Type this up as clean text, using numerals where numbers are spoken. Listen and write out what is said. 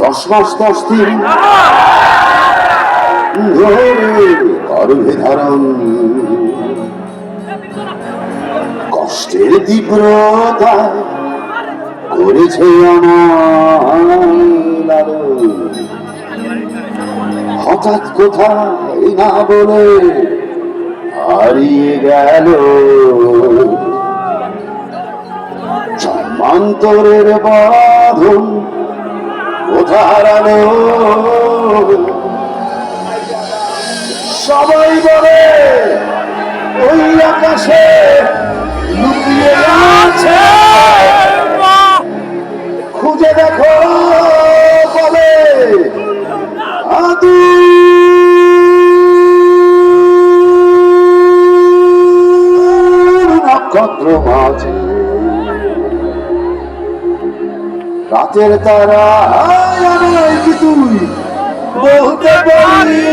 10 মাস 10 দিন ধরে গর্ভে ধারণ, কষ্টের তীব্রতা করেছে আমার, হঠাৎ কোথায় না বলে হারিয়ে গেল জন্মান্তরের বাঁধন, কোথা হারালো। সবাই বলে ওই আকাশে লুকিয়ে আছে, খুঁজে দেখো বলে আদি নক্ষত্র মাঝে রাতের তারা কি তুই বলতে পারি